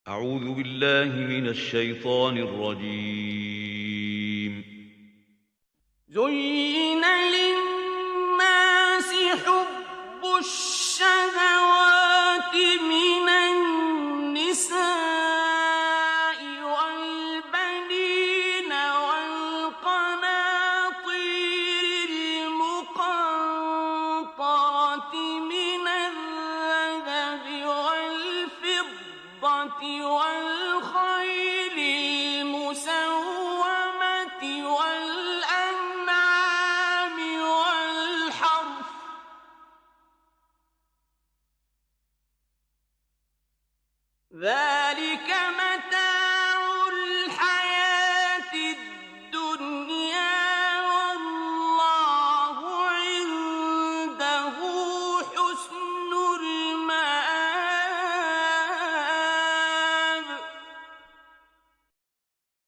أعوذ بالله من الشيطان الرجيم. زين للناس حب الشهوات من النساء والبنين والقناطير المقنطرة من الذهب والفضة والخيل المسومة والأنعام والحرث ذلك متاع الحياة الدنيا والله عنده حسن المآب.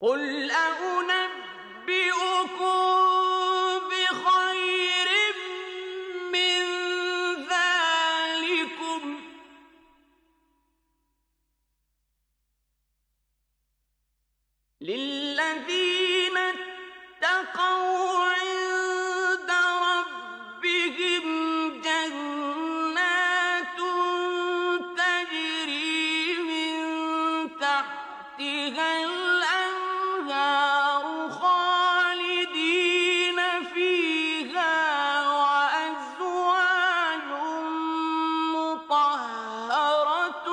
قل أنبئكم بخير من ذلكم للذين اتقوا عند ربهم جنات تجري من تحتها الأنهار خالدين فيها وأزواج مطهرة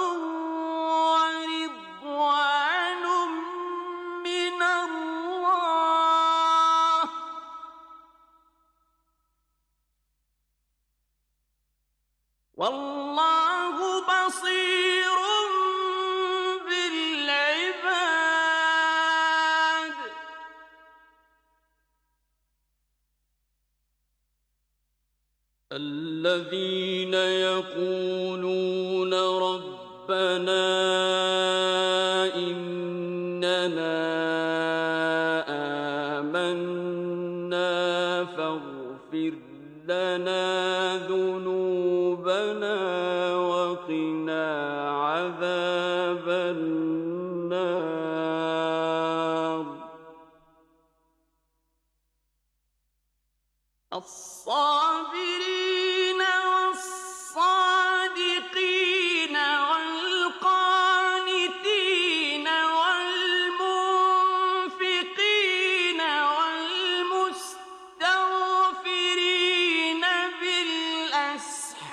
ورضوان من الله والله بصير بالعباد. الذين يقولون ربنا إننا آمنا فاغفر لنا ذنوبنا وقنا عذاب النار. الصابرين والصادقين والقانتين والمنفقين والمستغفرين بالأسحار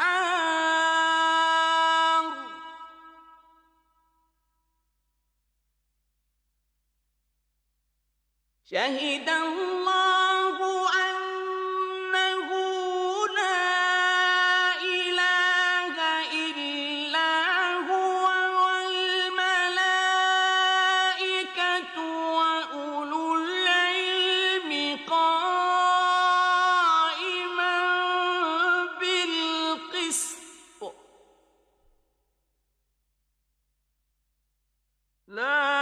شهد الله أنه لا إله إلا هو والملائكة وأولو العلم قائما بالقسط لا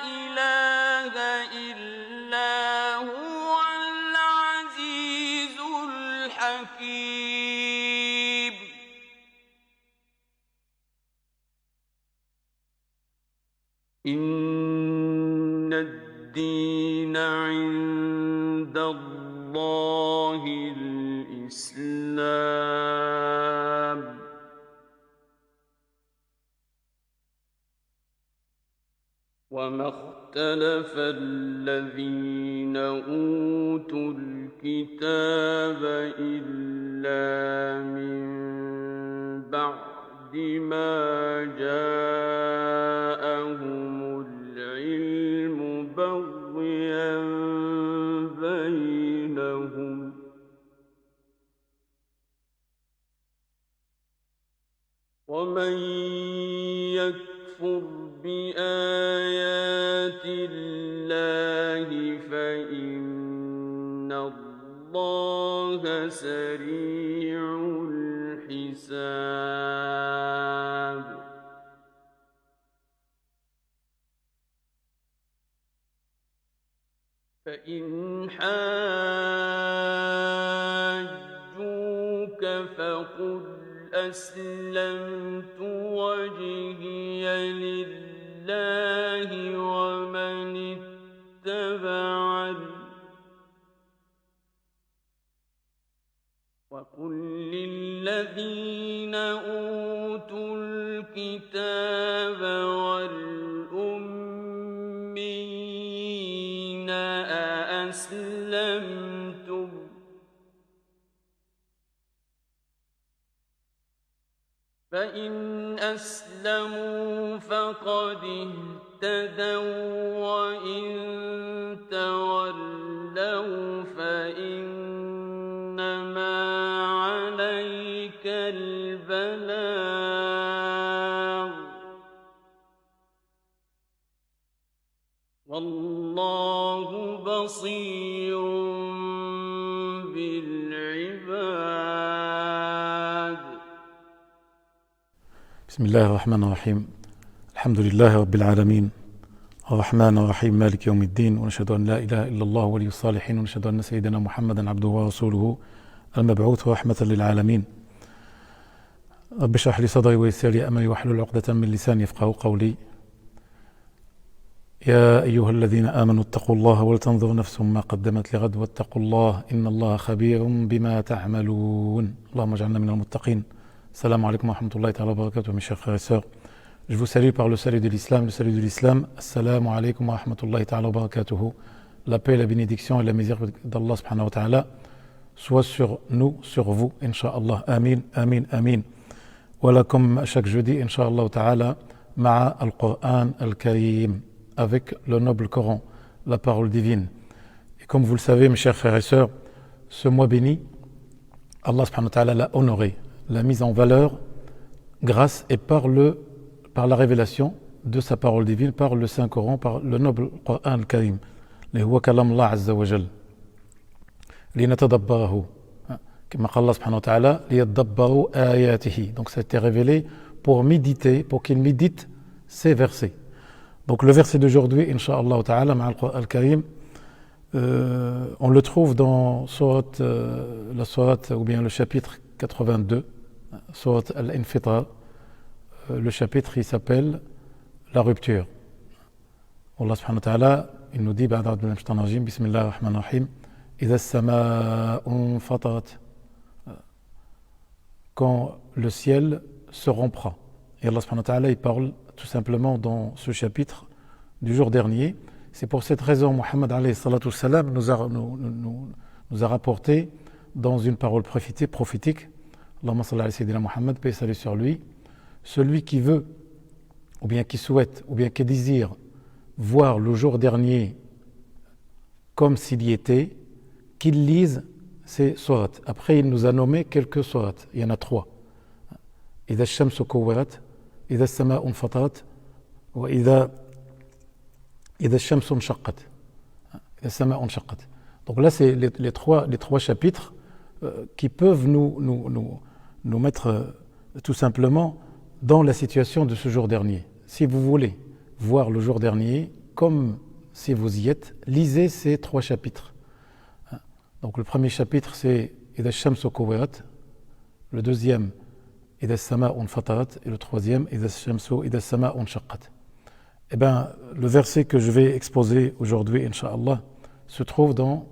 إله إلا هو العزيز الحكيم. إن الدين عند الله الإسلام وما اختلف الذين أوتوا الكتاب إلا من بعد ما جاءهم العلم بغيا بينهم بآيات الله فإن الله سريع الحساب فإن حاجوك فقل أسلمت وجهي لله ومن اتبعني وقل للذين أوتوا الكتاب والأمين أأسلمتم فإن أسلموا فقد اهتدوا وإن تولوا فإنما عليك البلاغ والله بصير بالعباد. بسم الله الرحمن الرحيم. الحمد لله رب العالمين الرحمن الرحيم مالك يوم الدين، ونشهد أن لا إله إلا الله ولي الصالحين، ونشهد أن سيدنا محمدا عبده ورسوله المبعوث رحمة للعالمين. رب اشرح لي صدري ويسر لي أمري واحلل عقدة من لساني يفقهوا قولي. يا أيها الذين آمنوا اتقوا الله ولتنظر نفس ما قدمت لغد واتقوا الله إن الله خبير بما تعملون. اللهم اجعلنا من المتقين. Salam alaikum wa rahmatullahi wa barakatuh, mes chers frères et sœurs. Je vous salue par le salut de l'islam. Le salut de l'islam, assalamu alaikum wa rahmatullahi wa barakatuh. La paix, la bénédiction et la miséricorde d'Allah subhanahu wa ta'ala soit sur nous, sur vous, incha'Allah. Amin, amin, amin. Voilà, comme chaque jeudi, incha'Allah ta'ala, ma'a al-Qur'an al-Karim, avec le noble Coran, la parole divine. Et comme vous le savez, mes chers frères et sœurs, ce mois béni, Allah subhanahu wa ta'ala l'a honoré, la mise en valeur grâce et par la révélation de sa parole divine, par le Saint-Coran, par le noble Coran al-Karim. اللي هو كلام الله عز وجل لنتدبره كما قال الله سبحانه وتعالى ليتدبروا آياته. Donc ça a été révélé pour méditer, pour qu'ils méditent ces versets. Donc le verset d'aujourd'hui, Inch'Allah ta'ala, مع القرآن الكريم, on le trouve dans la sourate ou bien le chapitre 82, sourate Al-Infitar. Le chapitre il s'appelle la rupture. Allah subhanahu wa ta'ala il nous dit بعد أعوذ بالله من الشيطان الرجيم بسم الله الرحمن الرحيم إذا السماء انفطرت, quand le ciel se rompra. Et Allah subhanahu wa ta'ala il parle tout simplement dans ce chapitre du jour dernier. C'est pour cette raison Muhammad alayhi salatu wassalam nous a rapporté dans une parole prophétique, Allahumma salli ala sayyidina Muhammad, paix et salut sur lui, celui qui veut ou bien qui souhaite ou bien qui désire voir le jour dernier comme s'il y était, qu'il lise ces sourates. Après il nous a nommé quelques sourates, il y en a 3. إذا الشمس كورت إذا السماء انفطرت وإذا الشمس انشقت إذا السماء انشقت. Donc là c'est les trois chapitres qui peuvent nous mettre tout simplement dans la situation de ce jour dernier. Si vous voulez voir le jour dernier comme si vous y êtes, lisez ces 3 chapitres. Donc le premier chapitre c'est إذا الشمس كورت, le deuxième إذا السماء انفطرت et le troisième إذا السماء انشقت. Eh bien, le verset que je vais exposer aujourd'hui, Inch'Allah, se trouve dans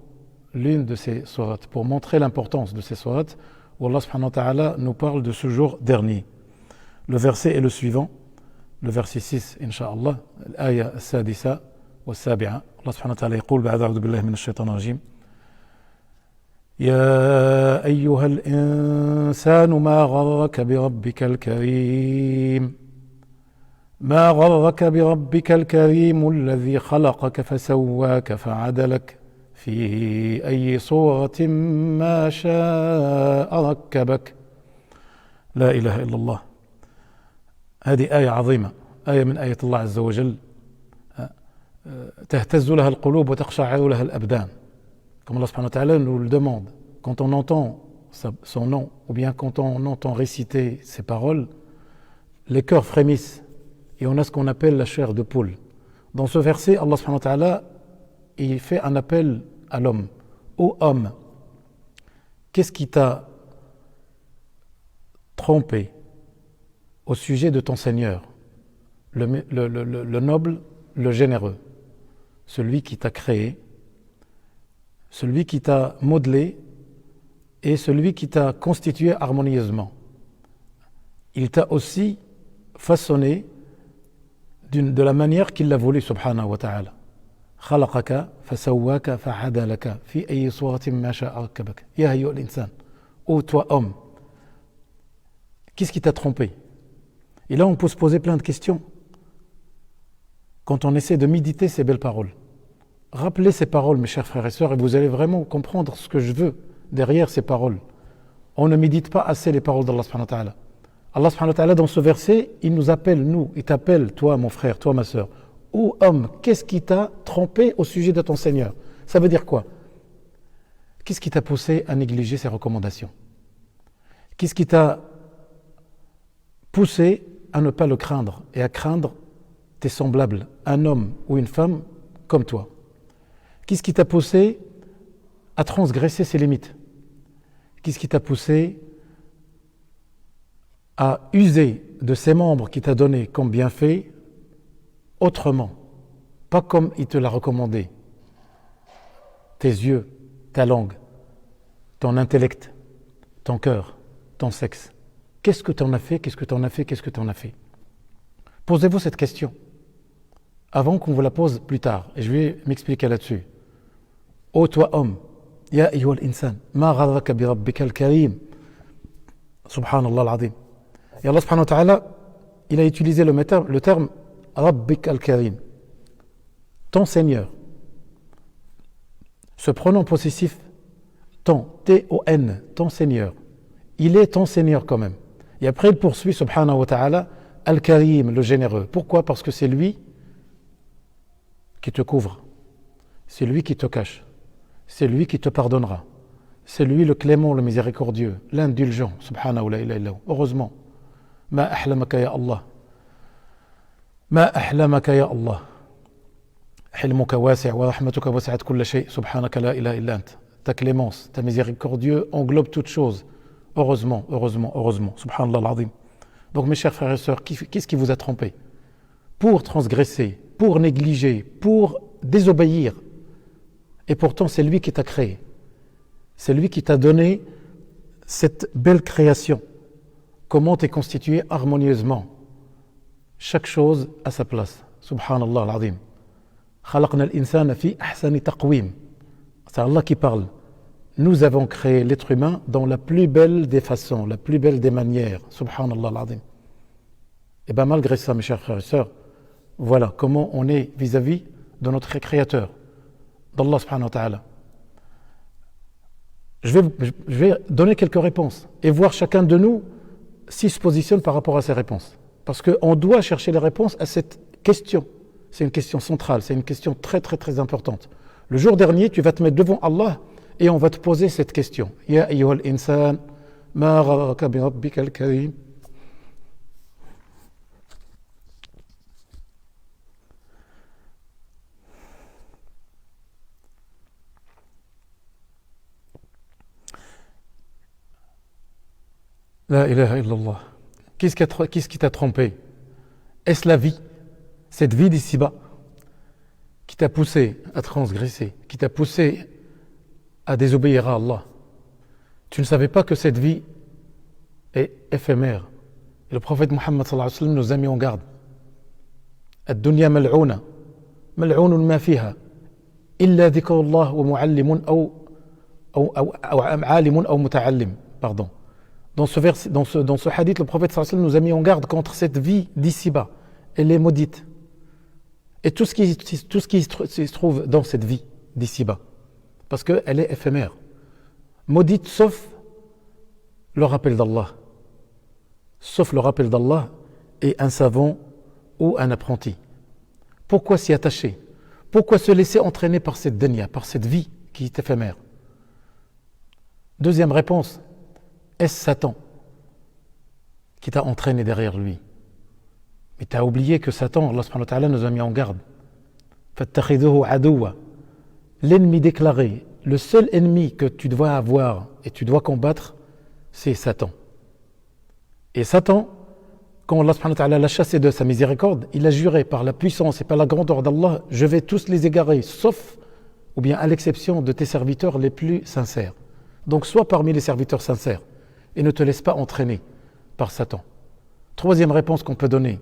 l'une de ces sourates, pour montrer l'importance de ces sourates, où Allah subhanahu wa ta'ala nous parle de ce jour dernier. Le verset est le suivant, le verset 6, Inch'Allah, l'aya السادسة والسابعة. Allah subhanahu wa ta'ala يقول بعد أعوذ بالله من الشيطان الرجيم يا أيها الإنسان ما غرك بربك الكريم ما غرك بربك الكريم الذي خلقك فسواك فعدلك في أي صورة ما شاء ركبك. لا إله إلا الله. هذه آية عظيمة آية من آيات الله عز وجل تهتز لها القلوب وتقشعر لها الأبدان. Comme Allah subhanahu wa ta'ala nous le demande, quand on entend son nom, ou bien quand on entend réciter ses paroles, les cœurs frémissent et on a ce qu'on appelle la chair de poule. Dans ce verset, Allah subhanahu wa ta'ala, il fait un appel à l'homme. Ô homme, qu'est-ce qui t'a trompé au sujet de ton Seigneur, le noble, le généreux, celui qui t'a créé, celui qui t'a modelé et celui qui t'a constitué harmonieusement. Il t'a aussi façonné de la manière qu'il l'a voulu, subhanahu wa ta'ala. خلقك فسواك فعدلك في أي صورة ما شاء ركبك يا أيها الإنسان. Ô toi homme, qu'est-ce qui t'a trompé? Et là on peut se poser plein de questions quand on essaie de méditer ces belles paroles. Rappelez ces paroles, mes chers frères et sœurs, et vous allez vraiment comprendre ce que je veux derrière ces paroles. On ne médite pas assez les paroles d'Allah subhanahu wa ta'ala. Allah subhanahu wa ta'ala, dans ce verset, il nous appelle, nous, il t'appelle, toi mon frère, toi ma sœur. Ô homme, qu'est-ce qui t'a trompé au sujet de ton Seigneur? Ça veut dire quoi? Qu'est-ce qui t'a poussé à négliger ses recommandations? Qu'est-ce qui t'a poussé à ne pas le craindre et à craindre tes semblables, un homme ou une femme comme toi? Qu'est-ce qui t'a poussé à transgresser ses limites? Qu'est-ce qui t'a poussé à user de ses membres qu'il t'a donné comme bienfait autrement, pas comme il te l'a recommandé? Tes yeux, ta langue, ton intellect, ton cœur, ton sexe. Qu'est-ce que tu en as fait? Qu'est-ce que tu en as fait? Qu'est-ce que tu en as fait? Posez-vous cette question avant qu'on vous la pose plus tard, et je vais m'expliquer là-dessus. Ô toi homme, ya ayyuha al-insan, ma gharraka bi rabbika al-karim. Subhanallah al-azim. Et Allah subhanahu wa ta'ala, il a utilisé le terme Rabbik al-Karim, ton Seigneur. Ce pronom possessif, ton, T-O-N, ton Seigneur, il est ton Seigneur quand même. Et après il poursuit, subhanahu wa ta'ala, Al-Karim, le généreux. Pourquoi? Parce que c'est lui qui te couvre, c'est lui qui te cache, c'est lui qui te pardonnera, c'est lui le clément, le miséricordieux, l'indulgent, subhanahu la ilaha illahu. Heureusement. Ma ahlamaka ya Allah. ما أحلمك يا الله حلمك واسع ورحمتك وسعت كل شيء سبحانك لا إله إلا أنت. Ta clémence, ta miséricordieux englobe toutes choses. Heureusement, heureusement, heureusement. Subhanallah al-azim. Donc mes chers frères et sœurs, qu'est-ce qui vous a trompé? Pour transgresser, pour négliger, pour désobéir. Et pourtant c'est lui qui t'a créé. C'est lui qui t'a donné cette belle création. Comment t'es constitué harmonieusement. Chaque chose à sa place. Subhanallah al-azim. خلقنا الإنسان في أحسن تقويم. C'est Allah qui parle. Nous avons créé l'être humain dans la plus belle des façons, la plus belle des manières. Subhanallah al-azim. Et bien malgré ça, mes chers frères et sœurs, voilà comment on est vis-à-vis de notre Créateur, d'Allah subhanahu wa ta'ala. Je vais donner quelques réponses et voir chacun de nous s'il se positionne par rapport à ces réponses. Parce qu'on doit chercher les réponses à cette question. C'est une question centrale, c'est une question très très très importante. Le jour dernier, tu vas te mettre devant Allah et on va te poser cette question. Ya ayyuha al-insan, ma gharraka bi rabbika al-karim. La ilaha illallah. Qu'est-ce qui t'a trompé? Est-ce la vie, cette vie d'ici-bas, qui t'a poussé à transgresser, qui t'a poussé à désobéir à Allah? Tu ne savais pas que cette vie est éphémère. Et le prophète Muhammad sallallahu alayhi wa sallam nous a mis en garde. الدنيا ملعونة ملعون ما فيها إلا ذكر الله ومعلم أو عالم أو متعلم. Pardon. Dans ce hadith, le prophète sallallahu alayhi wa sallam nous a mis en garde contre cette vie d'ici-bas. Elle est maudite. Et tout ce qui se trouve dans cette vie d'ici-bas. Parce qu'elle est éphémère. Maudite sauf le rappel d'Allah. Sauf le rappel d'Allah et un savant ou un apprenti. Pourquoi s'y attacher? Pourquoi se laisser entraîner par cette dunya, par cette vie qui est éphémère? Deuxième réponse, est-ce Satan qui t'a entraîné derrière lui? Mais tu as oublié que Satan, Allah subhanahu wa ta'ala, nous a mis en garde. Fattakhidhuhu aduwa. L'ennemi déclaré, le seul ennemi que tu dois avoir et tu dois combattre, c'est Satan. Et Satan, quand Allah subhanahu wa ta'ala l'a chassé de sa miséricorde, il a juré par la puissance et par la grandeur d'Allah, je vais tous les égarer, sauf, ou bien à l'exception de tes serviteurs les plus sincères. Donc sois parmi les serviteurs sincères et ne te laisse pas entraîner par Satan. Troisième réponse qu'on peut donner,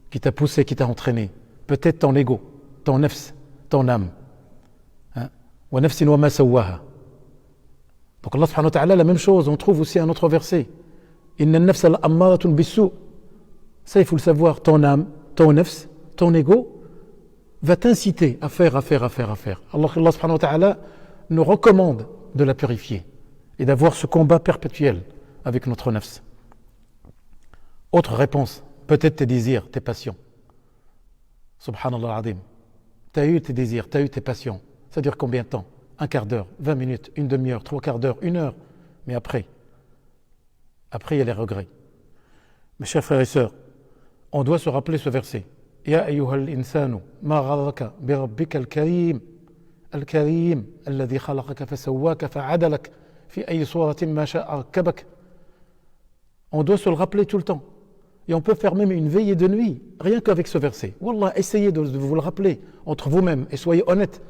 qui t'a poussé, qui t'a entraîné, peut-être ton ego, ton nafs, ton âme. Wa nafsin wa ma sawwaha. Donc Allah subhanahu wa ta'ala, la même chose, on trouve aussi un autre verset. Inna an-nafsa la'ammaratun bis-su'. Ça, il faut le savoir, ton âme, ton nafs, ton ego va t'inciter à faire. Alors Allah subhanahu wa ta'ala nous recommande de la purifier et d'avoir ce combat perpétuel avec notre nafs. Autre réponse, peut-être tes désirs, tes passions. Subhanallah al-Azim. Tu as eu tes désirs, tu as eu tes passions. Ça dure combien de temps? Un quart d'heure, 20 minutes, une demi-heure, 3/4 d'heure, 1 heure. Mais après, il y a les regrets. Mes chers frères et sœurs, on doit se rappeler ce verset. Ya ayyuhal insanu, ma gharraka bi rabbika al-karim, al-karim, alladhi khalaqaka fasawwaka fa'adalak, fi ayyi suratin ma sha'a rakkabak. On doit se le rappeler tout le temps. Et on peut faire même une veillée de nuit, rien qu'avec ce verset. Wallah, essayez de vous le rappeler entre vous-même et soyez honnête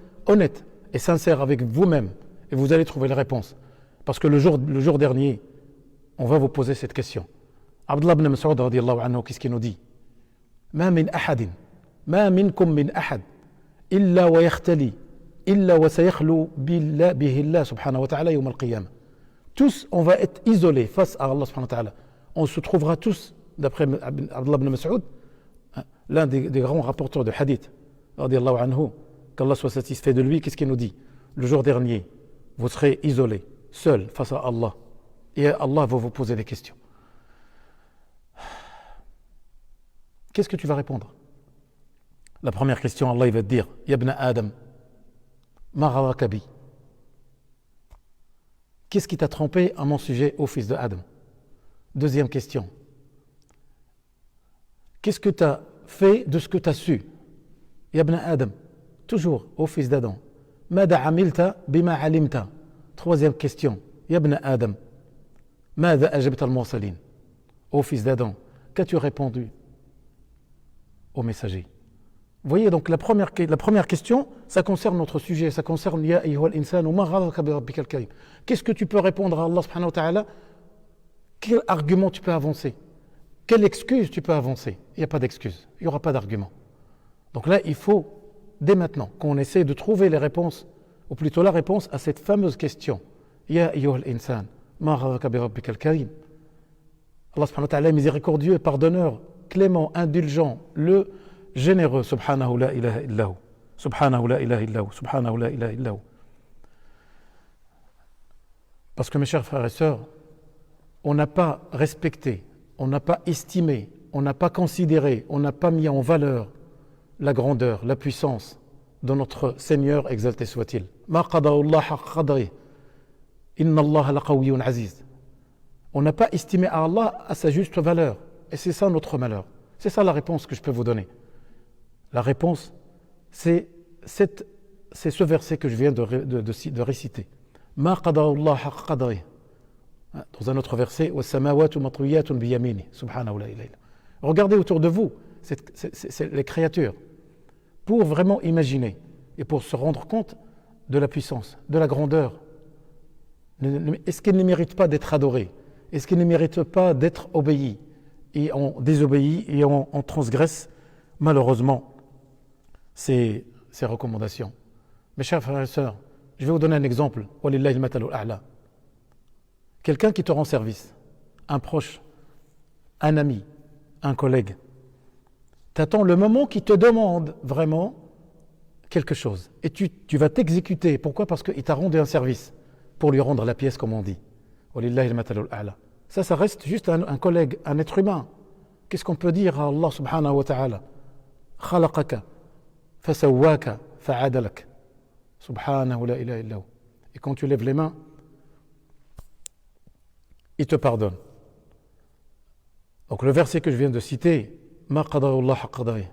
et sincère avec vous-même et vous allez trouver la réponse. Parce que le jour dernier, on va vous poser cette question. Abdullah ibn Mas'ud radiyallahu anhu, qu'est-ce qu'il nous dit? Ma min ahadin, ma minkum min ahad, illa wa yakhtali, illa wa sayakhlu bihi Allah subhanahu wa ta'ala yawm al-qiyamah. Tous, on va être isolés face à Allah subhanahu wa ta'ala. On se trouvera tous, d'après Abdullah ibn Mas'ud, l'un des grands rapporteurs de hadith, radiyallahu anhu, qu'Allah soit satisfait de lui, qu'est-ce qu'il nous dit? Le jour dernier, vous serez isolés, seuls face à Allah. Et Allah va vous poser des questions. Qu'est-ce que tu vas répondre? La première question, Allah il va te dire, Ya ibn Adam, ma gharraka bi. Qu'est-ce qui t'a trompé à mon sujet, ô fils de Adam? Deuxième question. Qu'est-ce que tu as fait de ce que tu as su? Ya ibn Adam, toujours ô fils d'Adam. Mada amilta bima alimta. Troisième question. Ya ibn Adam, mada ajabta al-mursalin. Ô fils d'Adam, qu'as-tu répondu au messager? Vous voyez, donc la première question, ça concerne notre sujet, ça concerne Ya ayyuhal insanu ma gharraka bi rabbikal karim. Qu'est-ce que tu peux répondre à Allah subhanahu wa ta'ala? Quel argument tu peux avancer? Quelle excuse tu peux avancer? Il n'y a pas d'excuse, il n'y aura pas d'argument. Donc là, il faut, dès maintenant, qu'on essaie de trouver les réponses, ou plutôt la réponse à cette fameuse question. Ya ayyuhal insan, ma gharraka bi rabbikal karim. Allah subhanahu wa ta'ala est miséricordieux, pardonneur, clément, indulgent, le généreux, subhanahu la ilaha illahu, subhanahu la ilaha illahu, subhanahu la ilaha illahu. Parce que mes chers frères et sœurs, on n'a pas respecté, on n'a pas estimé, on n'a pas considéré, on n'a pas mis en valeur la grandeur, la puissance de notre Seigneur, exalté soit-il. Ma qadarullah haqq qadri, inna Allah laqawiyyun aziz. On n'a pas estimé à Allah à sa juste valeur. Et c'est ça notre malheur. C'est ça la réponse que je peux vous donner. La réponse, c'est ce verset que je viens de réciter. Ma qadarullah haqq qadri. Dans un autre verset, was-samawatu matwiyatun biyamini, subhanahu la ilaha illa. Regardez autour de vous, c'est les créatures, pour vraiment imaginer et pour se rendre compte de la puissance, de la grandeur. Est-ce qu'elles ne méritent pas d'être adorées? Est-ce qu'elles ne méritent pas d'être obéies? Et on désobéit et on transgresse malheureusement ces recommandations. Mes chers frères et sœurs, je vais vous donner un exemple. Walillahi al-matalul a'la. Quelqu'un qui te rend service, un proche, un ami, un collègue, t'attends le moment qu'il te demande vraiment quelque chose. Et tu vas t'exécuter. Pourquoi? Parce qu'il t'a rendu un service pour lui rendre la pièce, comme on dit. Walillahi al-matalul a'la. Ça reste juste un collègue, un être humain. Qu'est-ce qu'on peut dire à Allah subhanahu wa ta'ala? خلقك فسواك فعدلك سبحانه لا إله إلا هو. Et quand tu lèves les mains, il te pardonne. Donc le verset que je viens de citer, Ma qadarullah haqq qadarihi.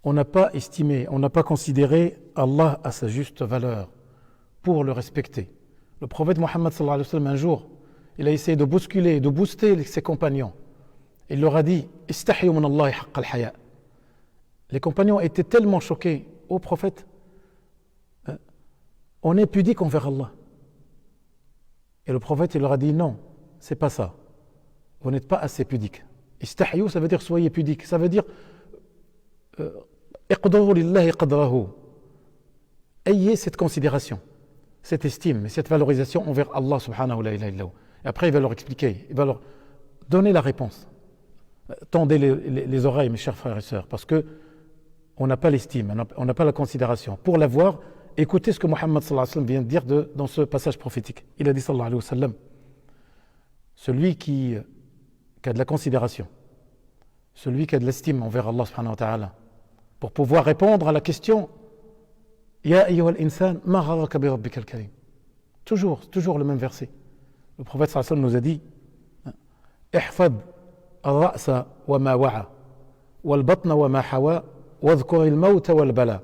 On n'a pas estimé, on n'a pas considéré Allah à sa juste valeur pour le respecter. Le prophète Mohammed sallallahu alayhi wa sallam, un jour, il a essayé de bousculer, de booster ses compagnons. Il leur a dit Istahyu min Allahi haqq al-haya. Les compagnons étaient tellement choqués. Ô prophète, on est pudique envers Allah. Et le prophète il leur a dit non, c'est pas ça. Vous n'êtes pas assez pudique. Istahyu, ça veut dire soyez pudique. Ça veut dire iqdaru lillahi qadrahu. Ayez cette considération, cette estime, cette valorisation envers Allah subhanahu wa ta'ala. Et après il va leur expliquer, il va leur donner la réponse. Tendez les oreilles mes chers frères et sœurs, parce que on n'a pas l'estime, on n'a pas la considération. Pour l'avoir, écoutez ce que Mohammed sallallahu alayhi wa sallam vient de dire dans ce passage prophétique. Il a dit sallallahu alayhi wa sallam, celui qui a de la considération, celui qui a de l'estime envers Allah subhanahu wa ta'ala, pour pouvoir répondre à la question Ya ayyuhal insan, ma gharraka bi rabbika al-karim. Toujours le même verset. Le prophète sallallahu alayhi wa sallam nous a dit Ihfad al-ra'sa wa ma wa'a, wal batna wa ma hawa, wadhkur al-mawta wal bala.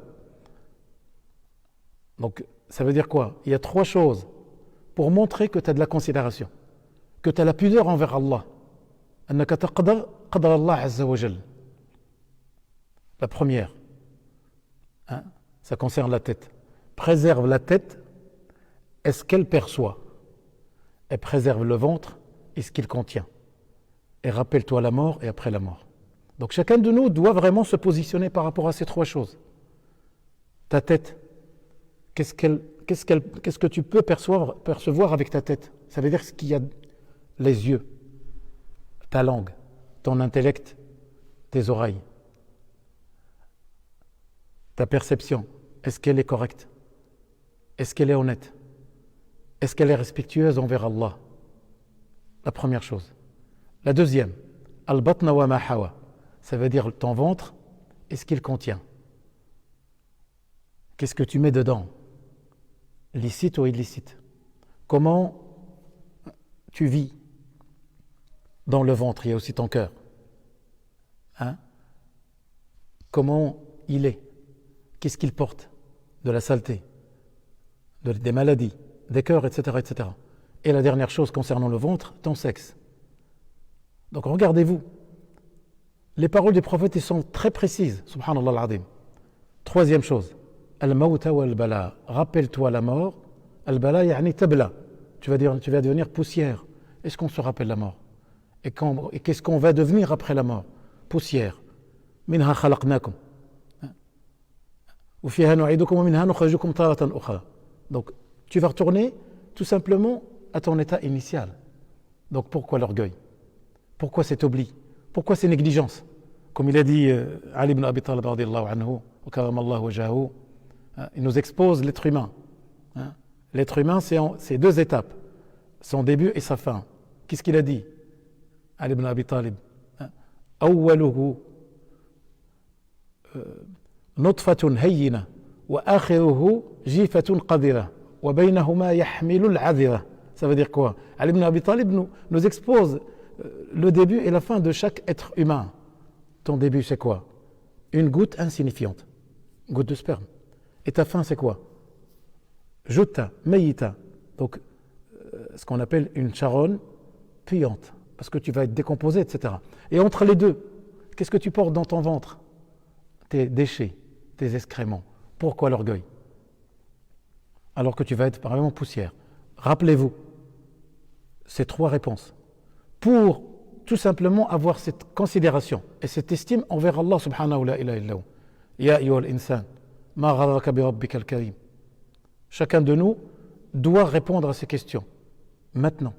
Donc, ça veut dire quoi? Il y a trois choses pour montrer que tu as de la considération, que tu as la pudeur envers Allah. أنك تقدر قدر الله عز وجل. La première, ça concerne la tête. Préserve la tête, est-ce qu'elle perçoit? Et préserve le ventre, est-ce qu'il contient? Et rappelle-toi la mort et après la mort. Donc chacun de nous doit vraiment se positionner par rapport à ces trois choses. Ta tête, qu'est-ce que tu peux percevoir avec ta tête? Ça veut dire ce qu'il y a, les yeux, ta langue, ton intellect, tes oreilles. Ta perception, est-ce qu'elle est correcte? Est-ce qu'elle est honnête? Est-ce qu'elle est respectueuse envers Allah? La première chose. La deuxième, al-batna wa ma hawa, ça veut dire ton ventre, est-ce qu'il contient? Qu'est-ce que tu mets dedans? Licite ou illicite? Comment tu vis? Dans le ventre, il y a aussi ton cœur. Comment il est? Qu'est-ce qu'il porte? De la saleté, des maladies, des cœurs, etc., etc. Et la dernière chose concernant le ventre, ton sexe. Donc regardez-vous. Les paroles du prophète sont très précises. Subhanallah al-azim. Troisième chose. Al-mawta wal-bala. Rappelle-toi la mort. Al-bala yani tabla. Tu vas devenir poussière. Est-ce qu'on se rappelle la mort? Et qu'est-ce qu'on va devenir après la mort? Poussière. Minha khalaqnakum. Wa fiha nu'idukum wa minha nukhrijukum taratan ukhra. Donc tu vas retourner tout simplement à ton état initial. Donc pourquoi l'orgueil? Pourquoi cet oubli? Pourquoi ces négligences? Comme il a dit Ali ibn Abi Talib radiyallahu anhu, wa karamallahu wajhahu, il nous expose l'être humain. L'être humain, c'est deux étapes, son début et sa fin. Qu'est-ce qu'il a dit? Ali ibn Abi Talib, awwaluhu nutfatun hayyina wa akhiruhu jifatun qadira wa baynahuma yahmilu al-'adhira. Ça veut dire quoi? Ali ibn Abi Talib nous expose le début et la fin de chaque être humain. Ton début, c'est quoi? Une goutte insignifiante, goutte de sperme. Et ta fin, c'est quoi? Jutta, mayita. Donc, ce qu'on appelle une charogne puante, parce que tu vas être décomposé, etc. Et entre les deux, qu'est-ce que tu portes dans ton ventre? Tes déchets, tes excréments. Pourquoi l'orgueil? Alors que tu vas être vraiment poussière. Rappelez-vous, ces trois réponses. Pour tout simplement avoir cette considération et cette estime envers Allah subhanahu wa ta'ala. Ya ayyuhal insan, ma gharraka bi rabbika al-karim. Chacun de nous doit répondre à ces questions maintenant,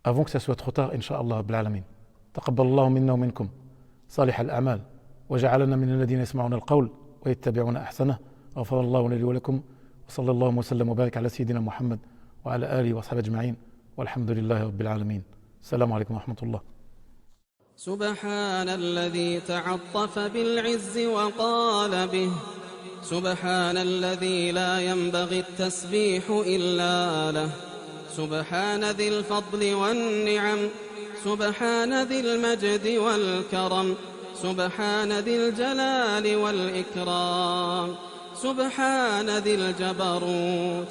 avant que ça soit trop tard, incha'Allah rabbil alamin. Taqabbalallahu minna wa minkum salih al-a'mal wa ja'alana min alladhina yasma'una al-qawl wa yattabi'una ahsanah. Ghafarallahu li wa lakum wa sallallahu wa sallam wa barik ala sayyidina Muhammad wa ala alihi wa sahbihi ajma'in walhamdulillahi rabbil alamin. السلام عليكم ورحمة الله. سبحان الذي تعطف بالعز وقال به، سبحان الذي لا ينبغي التسبيح إلا له، سبحان ذي الفضل والنعم، سبحان ذي المجد والكرم، سبحان ذي الجلال والإكرام، سبحان ذي الجبروت،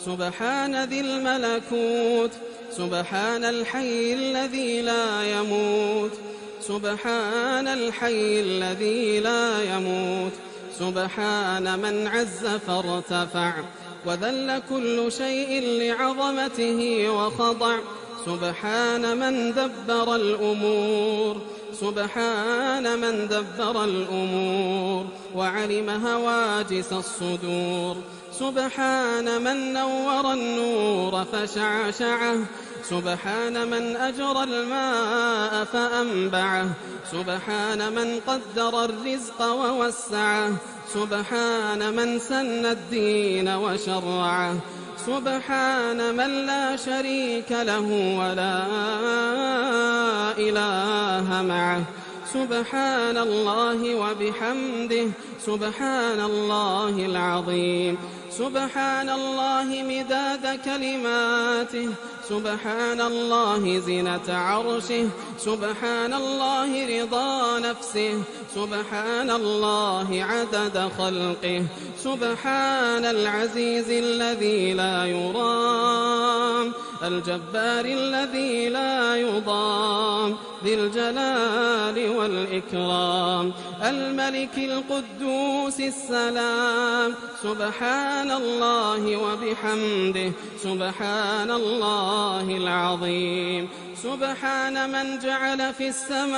سبحان ذي الملكوت، سبحان الحي الذي لا يموت، سبحان الحي الذي لا يموت، سبحان من عز فارتفع وذل كل شيء لعظمته وخضع، سبحان من دبر الأمور، سبحان من دبر الأمور وعلم هواجس الصدور، سبحان من نور النور فشعشعه، سبحان من أجرى الماء فأنبعه، سبحان من قدر الرزق ووسعه، سبحان من سن الدين وشرعه، سبحان من لا شريك له ولا إله معه، سبحان الله وبحمده، سبحان الله العظيم، سبحان الله مداد كلماته، سبحان الله زنة عرشه، سبحان الله رضا نفسه، سبحان الله عدد خلقه، سبحان العزيز الذي لا يرام، الجبار الذي لا يضام، ذي الجلال والإكرام، الملك القدوس السلام، سبحان الله وبحمده، سبحان الله العظيم، سبحان من جعل في السماء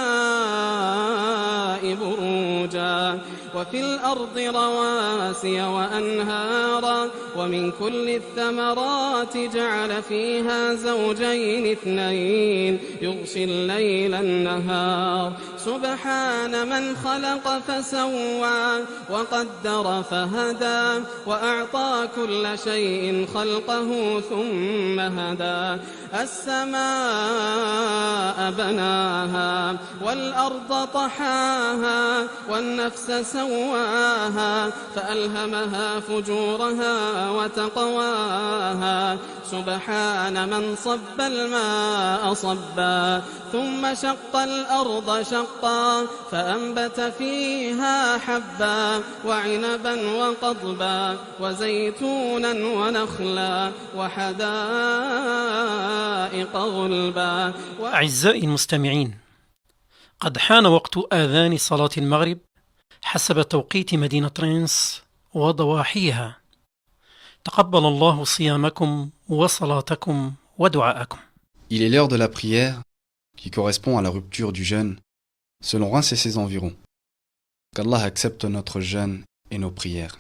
بروجا وفي الأرض رواسي وأنهارا ومن كل الثمرات جعل فيها زوجين اثنين يغشي الليل النهار، سبحان من خلق فسوى وقدر فهدى وأعطى كل شيء خلقه ثم هدى، السماء بناها والأرض طحاها والنفس سواها فألهمها فجورها وتقواها، سبحان من صب الماء صبا ثم شق الأرض شقا فأنبت فيها حبا وعنبا وقضبا وزيتونا ونخلا وحدائق غلبا. أعزائي المستمعين، قد حان وقت آذان صلاة المغرب حسب توقيت مدينة رينس وضواحيها. تقبل الله صيامكم وصلاتكم ودعاءكم. Il est l'heure de la prière qui correspond à la rupture du jeûne selon Reims et ses environs. Qu'Allah accepte notre jeûne et nos prières.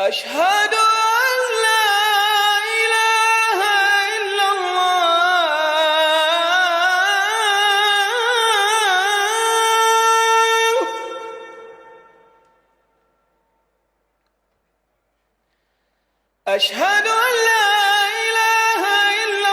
أشهد أن لا إله إلا الله أشهد أن لا إله إلا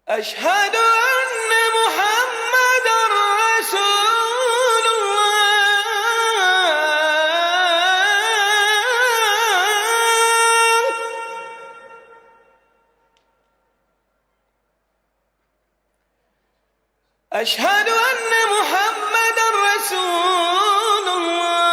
أشهد أن محمدًا رسول الله أشهد أن محمدًا رسول الله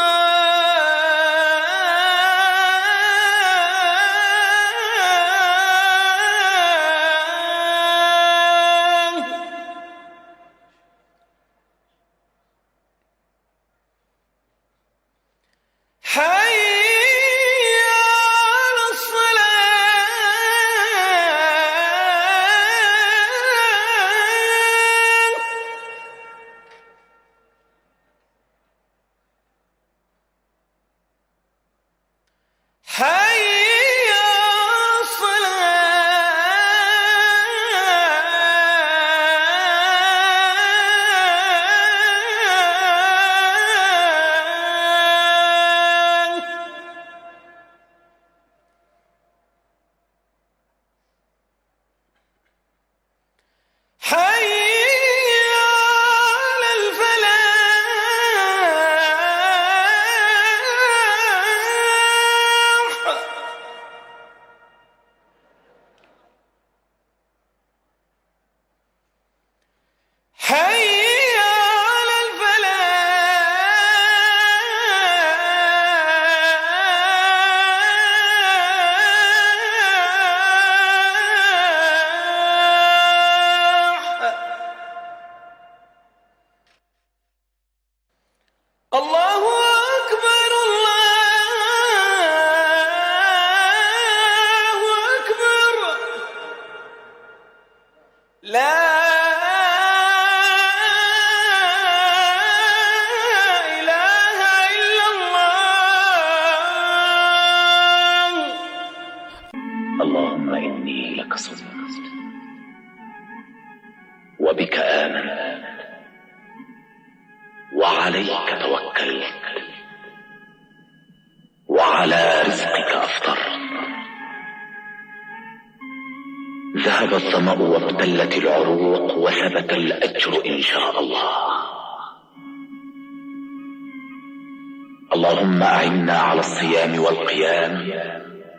الظمأ وابتلت العروق وثبت الأجر إن شاء الله. اللهم أعنا على الصيام والقيام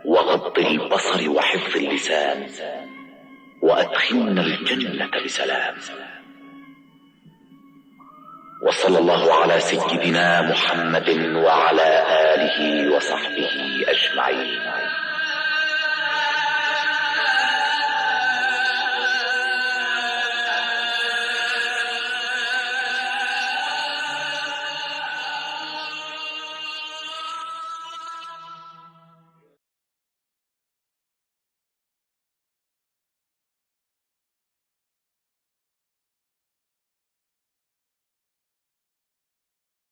وغض البصر وحفظ اللسان وأدخلنا الجنة بسلام. وصلى الله على سيدنا محمد وعلى آله وصحبه أجمعين.